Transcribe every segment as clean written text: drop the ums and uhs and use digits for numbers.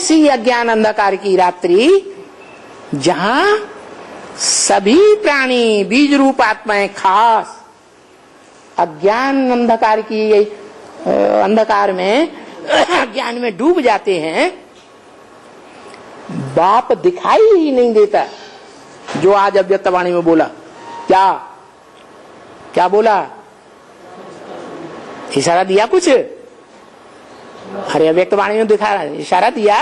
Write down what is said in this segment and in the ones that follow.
ऐसी अज्ञान अंधकार की रात्रि जहां सभी प्राणी बीज रूप आत्माएं खास अज्ञान अंधकार की अंधकार में अज्ञान में डूब जाते हैं, बाप दिखाई ही नहीं देता। जो आज अव्यक्तवाणी में बोला, क्या क्या बोला? इशारा दिया कुछ? अरे अव्यक्तवाणी में दिखा रहा है, इशारा दिया।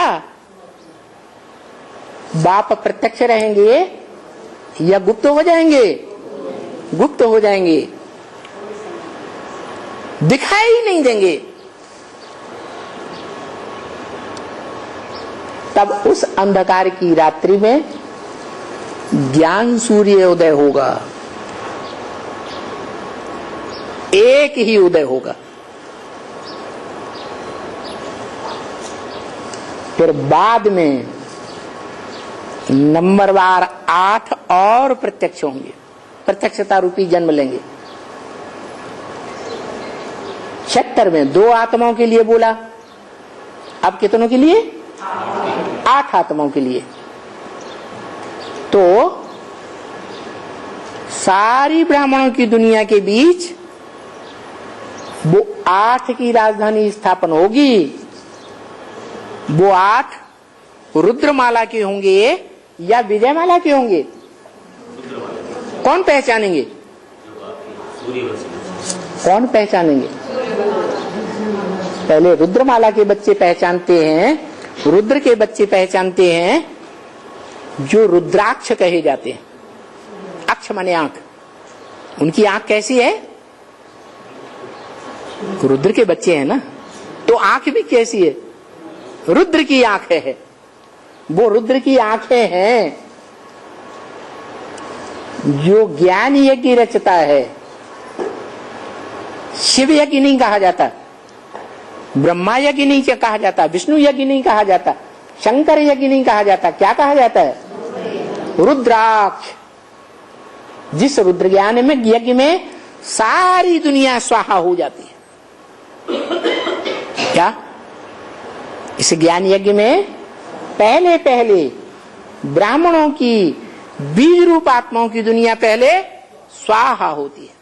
बाप प्रत्यक्ष रहेंगे या गुप्त हो जाएंगे? गुप्त हो जाएंगे, दिखाई नहीं देंगे। तब उस अंधकार की रात्रि में ज्ञान सूर्य उदय होगा, एक ही उदय होगा। फिर बाद में नंबरवार 8 और प्रत्यक्ष होंगे, प्रत्यक्षता रूपी जन्म लेंगे। 76 में 2 आत्माओं के लिए बोला, अब कितनों के लिए? 8 आत्माओं के लिए। तो सारी ब्राह्मणों की दुनिया के बीच वो 8 की राजधानी स्थापन होगी। वो 8 रुद्रमाला के होंगे या विजयमाला के होंगे? कौन पहचानेंगे? कौन पहचानेंगे? पहले रुद्रमाला के बच्चे पहचानते हैं, रुद्र के बच्चे पहचानते हैं जो रुद्राक्ष कहे जाते हैं। अक्ष माने आंख, उनकी आंख कैसी है? रुद्र के बच्चे हैं ना, तो आंख भी कैसी है? रुद्र की आंखें है, वो रुद्र की आंखें हैं। जो ज्ञान यज्ञ रचता है, शिव यज्ञ नहीं कहा जाता, ब्रह्मा यज्ञ नहीं कहा जाता, विष्णु यज्ञ नहीं कहा जाता, शंकर यज्ञ नहीं कहा जाता। क्या कहा जाता है? रुद्राक्ष। जिस रुद्र ज्ञान में यज्ञ में सारी दुनिया स्वाहा हो जाती है। क्या इस ज्ञान यज्ञ में पहले पहले ब्राह्मणों की बीज रूप आत्माओं की दुनिया पहले स्वाहा होती है।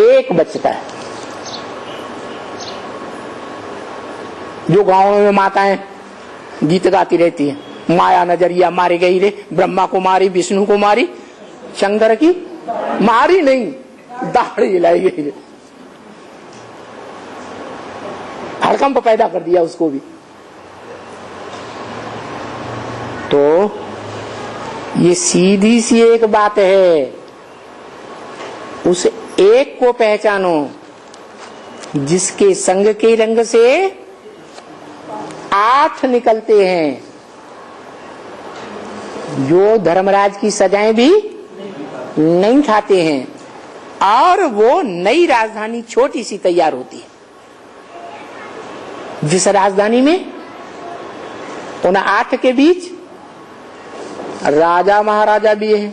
एक बचता है। जो गांवों में माताएं गीत गाती रहती हैं, माया नजरिया मारी गई रे, ब्रह्मा को मारी, विष्णु को मारी, शंकर की मारी नहीं, दाढ़ी हिलाई गई रे। हड़कंप पैदा कर दिया उसको भी। तो ये सीधी सी एक बात है, उस एक को पहचानो जिसके संग के रंग से 8 निकलते हैं, जो धर्मराज की सजाएं भी नहीं खाते हैं, और वो नई राजधानी छोटी सी तैयार होती है। जिस राजधानी में उन 8 के बीच राजा महाराजा भी है।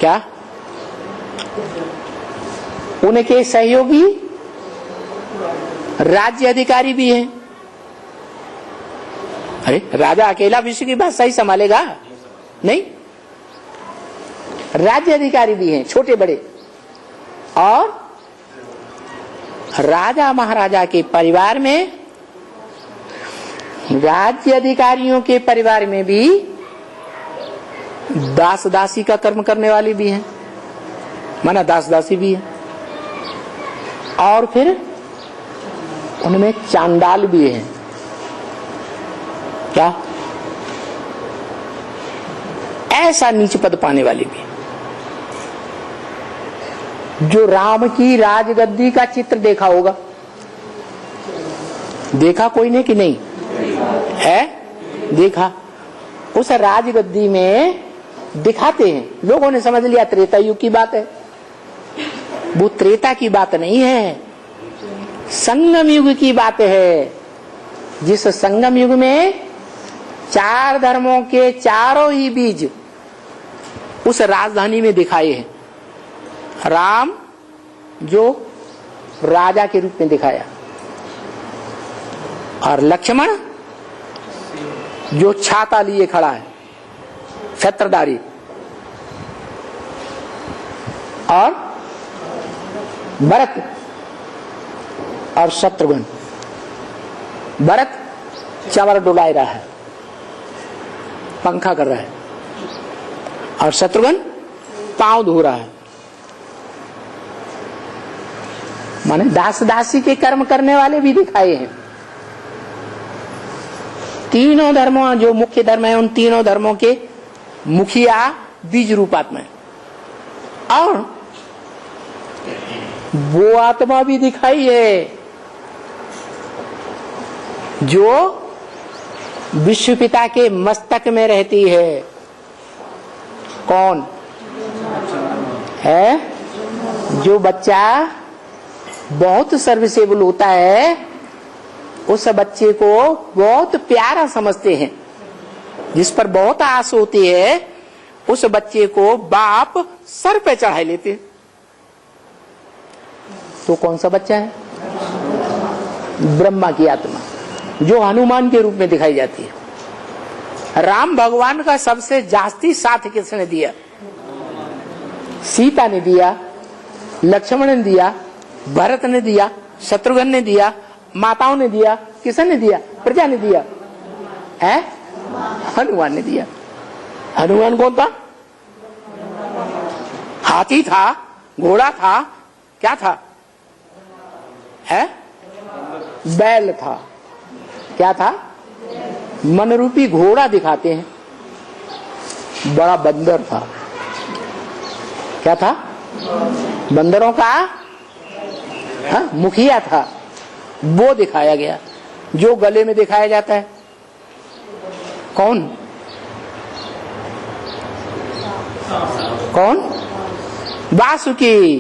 क्या? उनके सहयोगी राज्य अधिकारी भी हैं। अरे राजा अकेला विश्व की बात सही संभालेगा? नहीं, राज्य अधिकारी भी हैं, छोटे बड़े। और राजा महाराजा के परिवार में, राज्य अधिकारियों के परिवार में भी दास दासी का कर्म करने वाले भी हैं, माना दास दासी भी है। और फिर उनमें चांडाल भी है। क्या? ऐसा नीच पद पाने वाले भी। जो राम की राजगद्दी का चित्र देखा होगा, देखा कोई ने कि नहीं है? देखा। उस राजगद्दी में दिखाते हैं, लोगों ने समझ लिया त्रेता युग की बात है। वो त्रेता की बात नहीं है, संगम युग की बात है। जिस संगम युग में 4 धर्मों के चारों ही बीज उस राजधानी में दिखाए हैं। राम जो राजा के रूप में दिखाया, और लक्ष्मण जो छाता लिए खड़ा है, छत्रधारी, और भरत और शत्रुघ्न। भरत चमर डुला रहा है, पंखा कर रहा है, और शत्रुघ्न पांव धो रहा है। माने दास दासी के कर्म करने वाले भी दिखाए हैं। तीनों धर्मों, जो मुख्य धर्म है, उन तीनों धर्मों के मुखिया बीज रूपात्मा है। और वो आत्मा भी दिखाई है जो विश्व पिता के मस्तक में रहती है। कौन है? जो बच्चा बहुत सर्विसेबल होता है, उस बच्चे को बहुत प्यारा समझते हैं, जिस पर बहुत आस होती है, उस बच्चे को बाप सर पे चढ़ा लेते। तो कौन सा बच्चा है? ब्रह्मा की आत्मा, जो हनुमान के रूप में दिखाई जाती है। राम भगवान का सबसे जास्ती साथ किसने दिया? सीता ने दिया, लक्ष्मण ने दिया, भरत ने दिया, शत्रुघ्न ने दिया, माताओं ने दिया। किसने दिया? प्रजा ने दिया है, हनुमान ने दिया। हनुमान कौन था? हाथी था, घोड़ा था, क्या था? है बैल था। क्या था? मन रूपी घोड़ा दिखाते हैं। बड़ा बंदर था। क्या था? बंदरों का मुखिया था। वो दिखाया गया, जो गले में दिखाया जाता है। कौन? कौन? वासुकी।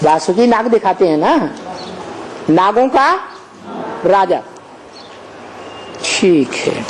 वासुकी नाग दिखाते हैं ना, नागों का राजा। ठीक है।